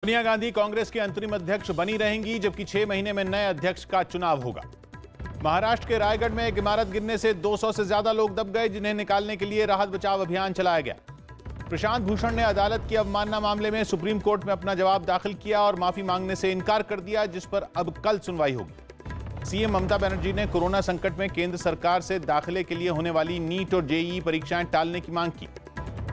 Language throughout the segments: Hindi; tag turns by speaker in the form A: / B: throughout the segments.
A: सोनिया गांधी कांग्रेस की अंतरिम अध्यक्ष बनी रहेंगी, जबकि 6 महीने में नए अध्यक्ष का चुनाव होगा। महाराष्ट्र के रायगढ़ में एक इमारत गिरने से 200 से ज्यादा लोग दब गए, जिन्हें निकालने के लिए राहत बचाव अभियान चलाया गया। प्रशांत भूषण ने अदालत की अवमानना मामले में सुप्रीम कोर्ट में अपना जवाब दाखिल किया और माफी मांगने से इनकार कर दिया, जिस पर अब कल सुनवाई होगी। सीएम ममता बनर्जी ने कोरोना संकट में केंद्र सरकार से दाखिले के लिए होने वाली नीट और जेईई परीक्षाएं टालने की मांग की।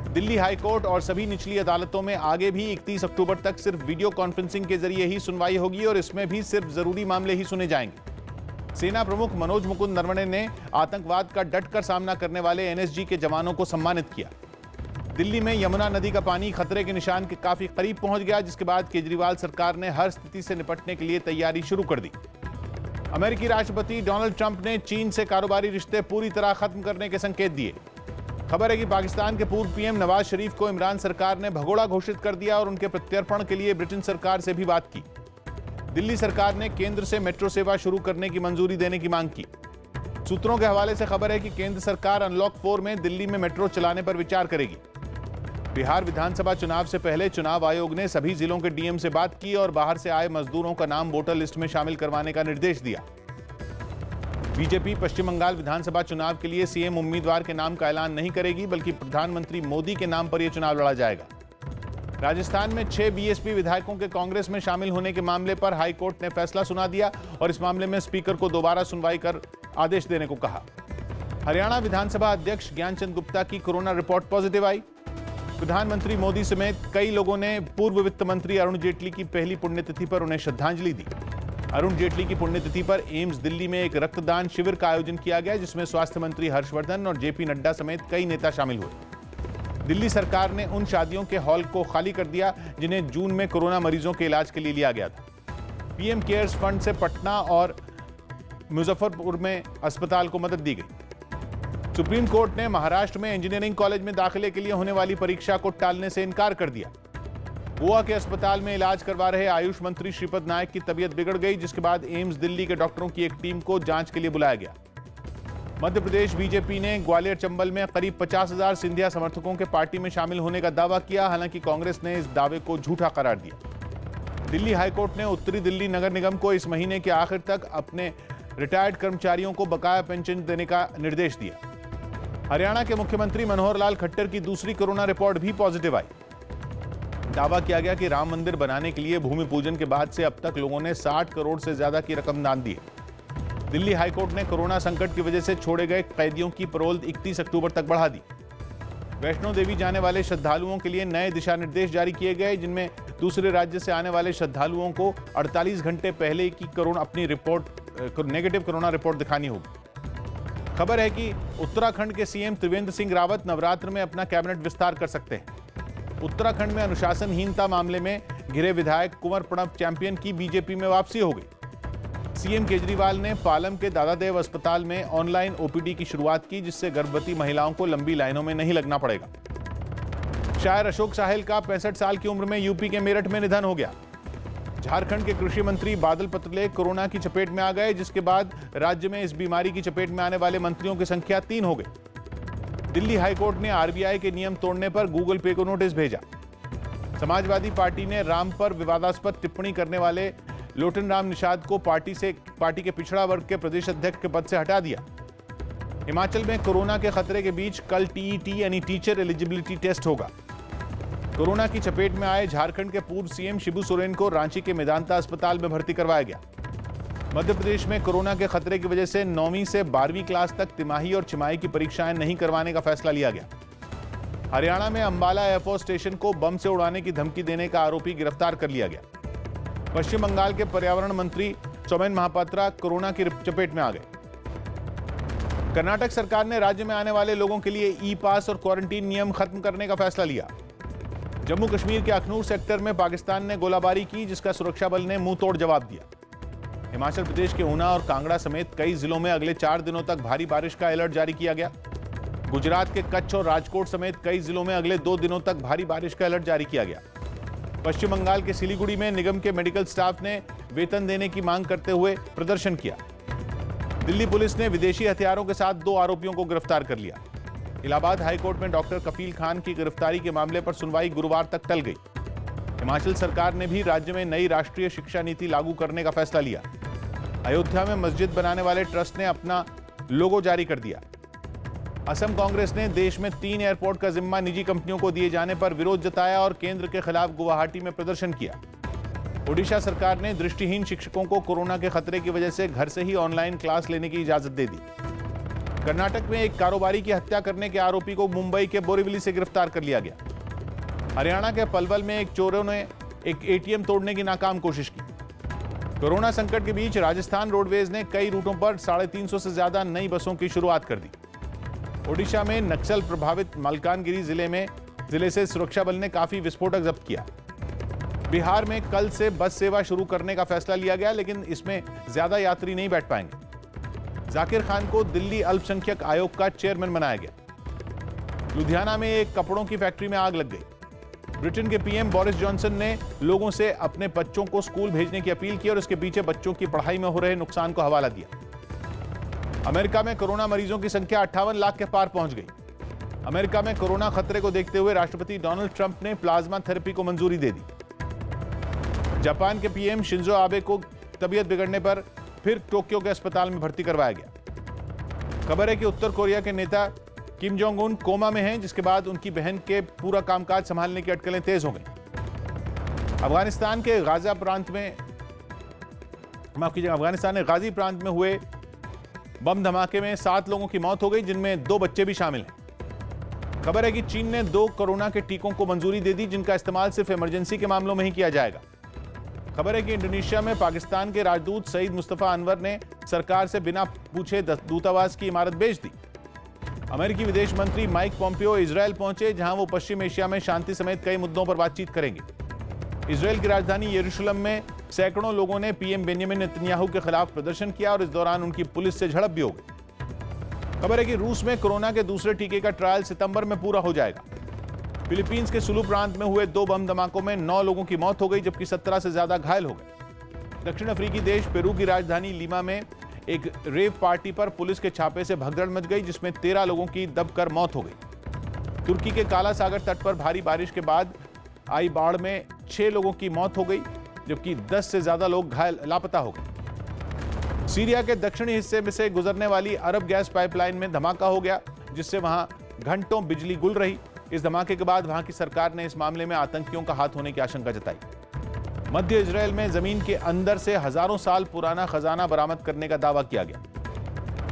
A: दिल्ली हाईकोर्ट और सभी निचली अदालतों में आगे भी 31 अक्टूबर तक सिर्फ वीडियो कॉन्फ्रेंसिंग के जरिए ही सुनवाई होगी और इसमें भी सिर्फ जरूरी मामले ही सुने जाएंगे। सेना प्रमुख मनोज मुकुंद नरवणे ने आतंकवाद का डटकर सामना करने वाले एनएसजी के जवानों को सम्मानित किया। दिल्ली में यमुना नदी का पानी खतरे के निशान के काफी करीब पहुंच गया, जिसके बाद केजरीवाल सरकार ने हर स्थिति से निपटने के लिए तैयारी शुरू कर दी। अमेरिकी राष्ट्रपति डोनाल्ड ट्रंप ने चीन से कारोबारी रिश्ते पूरी तरह खत्म करने के संकेत दिए। खबर है कि पाकिस्तान के पूर्व पीएम नवाज शरीफ को इमरान सरकार ने भगोड़ा घोषित कर दिया और उनके प्रत्यर्पण के लिए ब्रिटेन सरकार से भी बात की। दिल्ली सरकार ने केंद्र से मेट्रो सेवा शुरू करने की मंजूरी देने की मांग की। सूत्रों के हवाले से खबर है कि केंद्र सरकार अनलॉक 4 में दिल्ली में मेट्रो चलाने पर विचार करेगी। बिहार विधानसभा चुनाव से पहले चुनाव आयोग ने सभी जिलों के डीएम से बात की और बाहर से आए मजदूरों का नाम वोटर लिस्ट में शामिल करवाने का निर्देश दिया। बीजेपी पश्चिम बंगाल विधानसभा चुनाव के लिए सीएम उम्मीदवार के नाम का ऐलान नहीं करेगी, बल्कि प्रधानमंत्री मोदी के नाम पर यह चुनाव लड़ा जाएगा। राजस्थान में 6 बीएसपी विधायकों के कांग्रेस में शामिल होने के मामले पर हाईकोर्ट ने फैसला सुना दिया और इस मामले में स्पीकर को दोबारा सुनवाई कर आदेश देने को कहा। हरियाणा विधानसभा अध्यक्ष ज्ञानचंद गुप्ता की कोरोना रिपोर्ट पॉजिटिव आई। प्रधानमंत्री मोदी समेत कई लोगों ने पूर्व वित्त मंत्री अरुण जेटली की पहली पुण्यतिथि पर उन्हें श्रद्धांजलि दी। अरुण जेटली की पुण्यतिथि पर एम्स दिल्ली में एक रक्तदान शिविर का आयोजन किया गया, जिसमें स्वास्थ्य मंत्री हर्षवर्धन और जेपी नड्डा समेत कई नेता शामिल हुए। दिल्ली सरकार ने उन शादियों के हॉल को खाली कर दिया जिन्हें जून में कोरोना मरीजों के इलाज के लिए लिया गया था। पीएम केयर्स फंड से पटना और मुजफ्फरपुर में अस्पताल को मदद दी गई। सुप्रीम कोर्ट ने महाराष्ट्र में इंजीनियरिंग कॉलेज में दाखिले के लिए होने वाली परीक्षा को टालने से इनकार कर दिया। गोवा के अस्पताल में इलाज करवा रहे आयुष मंत्री श्रीपद नायक की तबीयत बिगड़ गई, जिसके बाद एम्स दिल्ली के डॉक्टरों की एक टीम को जांच के लिए बुलाया गया। मध्य प्रदेश बीजेपी ने ग्वालियर चंबल में करीब 50,000 सिंधिया समर्थकों के पार्टी में शामिल होने का दावा किया, हालांकि कांग्रेस ने इस दावे को झूठा करार दिया। दिल्ली हाईकोर्ट ने उत्तरी दिल्ली नगर निगम को इस महीने के आखिर तक अपने रिटायर्ड कर्मचारियों को बकाया पेंशन देने का निर्देश दिया। हरियाणा के मुख्यमंत्री मनोहर लाल खट्टर की दूसरी कोरोना रिपोर्ट भी पॉजिटिव आई। दावा किया गया कि राम मंदिर बनाने के लिए भूमि पूजन के बाद से अब तक लोगों ने 60 करोड़ से ज्यादा की रकम दान दी है। दिल्ली हाईकोर्ट ने कोरोना संकट की वजह से छोड़े गए कैदियों की पैरोल 31 अक्टूबर तक बढ़ा दी। वैष्णो देवी जाने वाले श्रद्धालुओं के लिए नए दिशा निर्देश जारी किए गए, जिनमें दूसरे राज्य से आने वाले श्रद्धालुओं को 48 घंटे पहले की अपनी नेगेटिव कोरोना रिपोर्ट दिखानी होगी। खबर है कि उत्तराखंड के सीएम त्रिवेंद्र सिंह रावत नवरात्र में अपना कैबिनेट विस्तार कर सकते हैं। उत्तराखंड में अनुशासनहीनता मामले में घिरे विधायक कुंवर प्रणब चैंपियन की बीजेपी में वापसी हो गई। सीएम केजरीवाल ने पालम के दादादेव अस्पताल में ऑनलाइन ओपीडी की शुरुआत की, जिससे गर्भवती महिलाओं को लंबी लाइनों में नहीं लगना पड़ेगा। शायर अशोक साहिल का 65 साल की उम्र में यूपी के मेरठ में निधन हो गया। झारखंड के कृषि मंत्री बादल पत्रलेख कोरोना की चपेट में आ गए, जिसके बाद राज्य में इस बीमारी की चपेट में आने वाले मंत्रियों की संख्या 3 हो गई। दिल्ली हाईकोर्ट ने आरबीआई के नियम तोड़ने पर गूगल पे को नोटिस भेजा। समाजवादी पार्टी ने राम पर विवादास्पद टिप्पणी करने वाले लोटन राम निषाद को पार्टी के पिछड़ा वर्ग के प्रदेश अध्यक्ष के पद से हटा दिया। हिमाचल में कोरोना के खतरे के बीच कल टीईटी यानी टीचर एलिजिबिलिटी टेस्ट होगा। कोरोना की चपेट में आए झारखंड के पूर्व सीएम शिबू सोरेन को रांची के मेदांता अस्पताल में भर्ती करवाया गया। मध्य प्रदेश में कोरोना के खतरे की वजह से 9वीं से 12वीं क्लास तक तिमाही और छिमाही की परीक्षाएं नहीं करवाने का फैसला लिया गया। हरियाणा में अंबाला एयरफोर्स स्टेशन को बम से उड़ाने की धमकी देने का आरोपी गिरफ्तार कर लिया गया। पश्चिम बंगाल के पर्यावरण मंत्री सोमेन महापात्रा कोरोना की चपेट में आ गए। कर्नाटक सरकार ने राज्य में आने वाले लोगों के लिए ई पास और क्वारंटीन नियम खत्म करने का फैसला लिया। जम्मू कश्मीर के अखनूर सेक्टर में पाकिस्तान ने गोलाबारी की, जिसका सुरक्षा बल ने मुंह तोड़ जवाब दिया। हिमाचल प्रदेश के ऊना और कांगड़ा समेत कई जिलों में अगले 4 दिनों तक भारी बारिश का अलर्ट जारी किया गया। गुजरात के कच्छ और राजकोट समेत कई जिलों में अगले 2 दिनों तक भारी बारिश का अलर्ट जारी किया गया। पश्चिम बंगाल के सिलीगुड़ी में निगम के मेडिकल स्टाफ ने वेतन देने की मांग करते हुए प्रदर्शन किया। दिल्ली पुलिस ने विदेशी हथियारों के साथ 2 आरोपियों को गिरफ्तार कर लिया। इलाहाबाद हाईकोर्ट में डॉक्टर कफील खान की गिरफ्तारी के मामले पर सुनवाई गुरुवार तक टल गई। हिमाचल सरकार ने भी राज्य में नई राष्ट्रीय शिक्षा नीति लागू करने का फैसला लिया। अयोध्या में मस्जिद बनाने वाले ट्रस्ट ने अपना लोगो जारी कर दिया। असम कांग्रेस ने देश में 3 एयरपोर्ट का जिम्मा निजी कंपनियों को दिए जाने पर विरोध जताया और केंद्र के खिलाफ गुवाहाटी में प्रदर्शन किया। ओडिशा सरकार ने दृष्टिहीन शिक्षकों को कोरोना के खतरे की वजह से घर से ही ऑनलाइन क्लास लेने की इजाजत दे दी। कर्नाटक में एक कारोबारी की हत्या करने के आरोपी को मुंबई के बोरीवली से गिरफ्तार कर लिया गया। हरियाणा के पलवल में एक चोरों ने एक एटीएम तोड़ने की नाकाम कोशिश की। कोरोना संकट के बीच राजस्थान रोडवेज ने कई रूटों पर 350 से ज्यादा नई बसों की शुरुआत कर दी। ओडिशा में नक्सल प्रभावित मलकानगिरी जिले से सुरक्षा बल ने काफी विस्फोटक जब्त किया। बिहार में कल से बस सेवा शुरू करने का फैसला लिया गया, लेकिन इसमें ज्यादा यात्री नहीं बैठ पाएंगे। जाकिर खान को दिल्ली अल्पसंख्यक आयोग का चेयरमैन बनाया गया। लुधियाना में एक कपड़ों की फैक्ट्री में आग लग गई। ब्रिटेन के पीएम बोरिस जॉनसन ने लोगों से अपने बच्चों को स्कूल भेजने की अपील की और इसके पीछे बच्चों की पढ़ाई में हो रहे नुकसान को हवाला दिया। अमेरिका में कोरोना मरीजों की संख्या 58 लाख के पार पहुंच गई। अमेरिका में कोरोना खतरे को देखते हुए राष्ट्रपति डोनाल्ड ट्रंप ने प्लाज्मा थेरेपी को मंजूरी दे दी। जापान के पीएम शिंजो आबे को तबीयत बिगड़ने पर फिर टोक्यो के अस्पताल में भर्ती करवाया गया। खबर है कि उत्तर कोरिया के नेता किम जोंग उन कोमा में हैं, जिसके बाद उनकी बहन के पूरा कामकाज संभालने की अटकलें तेज हो गई। अफगानिस्तान के गाजी प्रांत में हुए बम धमाके में 7 लोगों की मौत हो गई, जिनमें 2 बच्चे भी शामिल हैं। खबर है कि चीन ने 2 कोरोना के टीकों को मंजूरी दे दी, जिनका इस्तेमाल सिर्फ इमरजेंसी के मामलों में ही किया जाएगा। खबर है कि इंडोनेशिया में पाकिस्तान के राजदूत सईद मुस्तफा अनवर ने सरकार से बिना पूछे दूतावास की इमारत बेच दी। अमेरिकी विदेश मंत्री माइक पोम्पियो इजरायल पहुंचे, जहां वो पश्चिम एशिया में शांति समेत कई मुद्दों पर बातचीत करेंगे। इजरायल की राजधानी यरूशलेम में सैकड़ों लोगों ने पीएम बेंजामिन नेतन्याहू के खिलाफ प्रदर्शन किया और इस दौरान उनकी पुलिस से झड़प भी हो गई। खबर है कि रूस में कोरोना के दूसरे टीके का ट्रायल सितंबर में पूरा हो जाएगा। फिलीपींस के सुलू प्रांत में हुए 2 बम धमाकों में 9 लोगों की मौत हो गई, जबकि 17 से ज्यादा घायल हो गए। दक्षिण अफ्रीकी देश पेरू की राजधानी लीमा में एक रेव पार्टी पर पुलिस के छापे से भगदड़ मच गई, जिसमें 13 लोगों की दबकर मौत हो गई। तुर्की के काला सागर तट पर भारी बारिश के बाद आई बाढ़ में 6 लोगों की मौत हो गई, जबकि 10 से ज्यादा लोग लापता हो गए। सीरिया के दक्षिणी हिस्से में से गुजरने वाली अरब गैस पाइपलाइन में धमाका हो गया, जिससे वहां घंटों बिजली गुल रही। इस धमाके के बाद वहां की सरकार ने इस मामले में आतंकियों का हाथ होने की आशंका जताई। मध्य इजरायल में जमीन के अंदर से हजारों साल पुराना खजाना बरामद करने का दावा किया गया।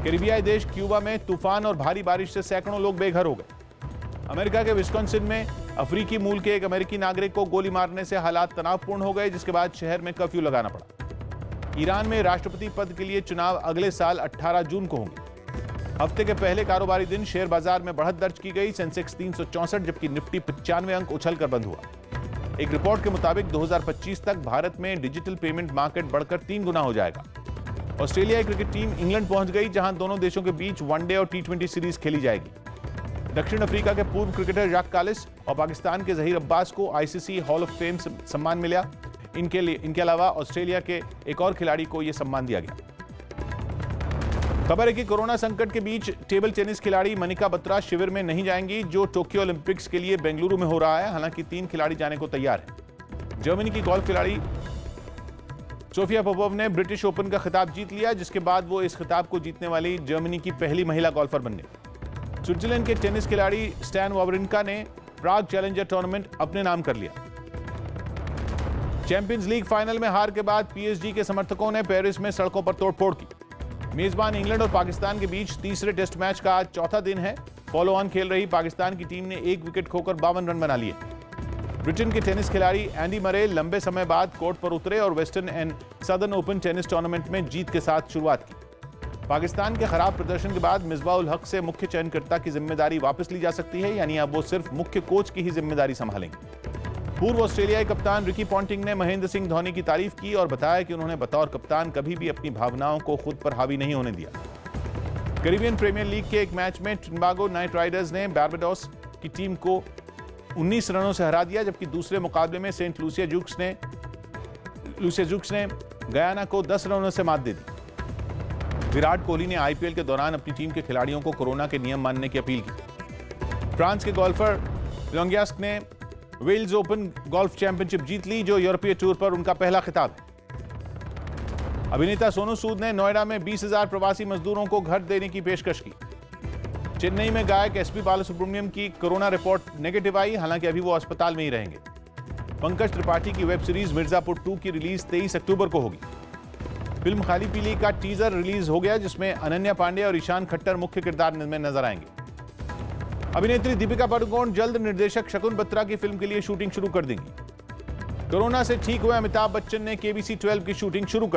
A: कैरिबियाई देश क्यूबा में तूफान और भारी बारिश से सैकड़ों लोग बेघर हो गए। अमेरिका के विस्कॉन्सिन में अफ्रीकी मूल के एक अमेरिकी नागरिक को गोली मारने से हालात तनावपूर्ण हो गए, जिसके बाद शहर में कर्फ्यू लगाना पड़ा। ईरान में राष्ट्रपति पद के लिए चुनाव अगले साल 18 जून को होंगे। हफ्ते के पहले कारोबारी दिन शेयर बाजार में बढ़त दर्ज की गई। सेंसेक्स 364 जबकि निफ्टी 95 अंक उछलकर बंद हुआ। एक रिपोर्ट के मुताबिक 2025 तक भारत में डिजिटल पेमेंट मार्केट बढ़कर 3 गुना हो जाएगा। ऑस्ट्रेलियाई क्रिकेट टीम इंग्लैंड पहुंच गई, जहां दोनों देशों के बीच वनडे और T20 सीरीज खेली जाएगी। दक्षिण अफ्रीका के पूर्व क्रिकेटर जैक कालिस और पाकिस्तान के जहीर अब्बास को आईसीसी हॉल ऑफ फेम सम्मान मिला। इनके अलावा ऑस्ट्रेलिया के एक और खिलाड़ी को यह सम्मान दिया गया। खबर है कि कोरोना संकट के बीच टेबल टेनिस खिलाड़ी मनिका बत्रा शिविर में नहीं जाएंगी, जो टोक्यो ओलंपिक्स के लिए बेंगलुरु में हो रहा है। हालांकि 3 खिलाड़ी जाने को तैयार हैं। जर्मनी की गोल्फ खिलाड़ी सोफिया पोपोव ने ब्रिटिश ओपन का खिताब जीत लिया, जिसके बाद वो इस खिताब को जीतने वाली जर्मनी की पहली महिला गोल्फर बन गई। स्विट्जरलैंड के टेनिस खिलाड़ी स्टैन वावरिंका ने प्राग चैलेंजर टूर्नामेंट अपने नाम कर लिया। चैंपियंस लीग फाइनल में हार के बाद पीएसजी के समर्थकों ने पेरिस में सड़कों पर तोड़फोड़ की। मेजबान इंग्लैंड और पाकिस्तान के बीच तीसरे टेस्ट मैच का आज चौथा दिन है। फॉलो ऑन खेल रही पाकिस्तान की टीम ने 1 विकेट खोकर 52 रन बना लिए। ब्रिटेन के टेनिस खिलाड़ी एंडी मरे लंबे समय बाद कोर्ट पर उतरे और western and southern open tennis tournament में जीत के साथ शुरुआत की। पाकिस्तान के खराब प्रदर्शन के बाद मिसबाह उल हक से मुख्य चयनकर्ता की जिम्मेदारी वापस ली जा सकती है, यानी अब वो सिर्फ मुख्य कोच की ही जिम्मेदारी संभालेंगे। पूर्व ऑस्ट्रेलियाई कप्तान रिकी पॉन्टिंग ने महेंद्र सिंह धोनी की तारीफ की और बताया कि उन्होंने बतौर कप्तान कभी भी अपनी भावनाओं को खुद पर हावी नहीं होने दिया। कैरिबियन प्रीमियर लीग के एक मैच में ट्रिनिडागो नाइट राइडर्स ने बारबाडोस की टीम को 19 रनों से हरा दिया, जबकि दूसरे मुकाबले में सेंट लूसिया जूक्स ने गयाना को 10 रनों से मात दे दी। विराट कोहली ने आईपीएल के दौरान अपनी टीम के खिलाड़ियों को कोरोना के नियम मानने की अपील की। फ्रांस के गोल्फर लोंगियास्क ने वेल्स ओपन गोल्फ चैंपियनशिप जीत ली, जो यूरोपीय टूर पर उनका पहला खिताब है। अभिनेता सोनू सूद ने नोएडा में 20,000 प्रवासी मजदूरों को घर देने की पेशकश की। चेन्नई में गायक एसपी बालासुब्रमण्यम की कोरोना रिपोर्ट नेगेटिव आई, हालांकि अभी वो अस्पताल में ही रहेंगे। पंकज त्रिपाठी की वेब सीरीज मिर्जापुर 2 की रिलीज 23 अक्टूबर को होगी। फिल्म खाली पीली का टीजर रिलीज हो गया, जिसमें अनन्या पांडे और ईशान खट्टर मुख्य किरदार में नजर आएंगे। अभिनेत्री दीपिका पादुकोण जल्द निर्देशक शकुन बत्रा की फिल्म के लिए शूटिंग शुरू कर देंगी। कोरोना से ठीक हुए अमिताभ बच्चन ने KBC 12 की शूटिंग शुरू कर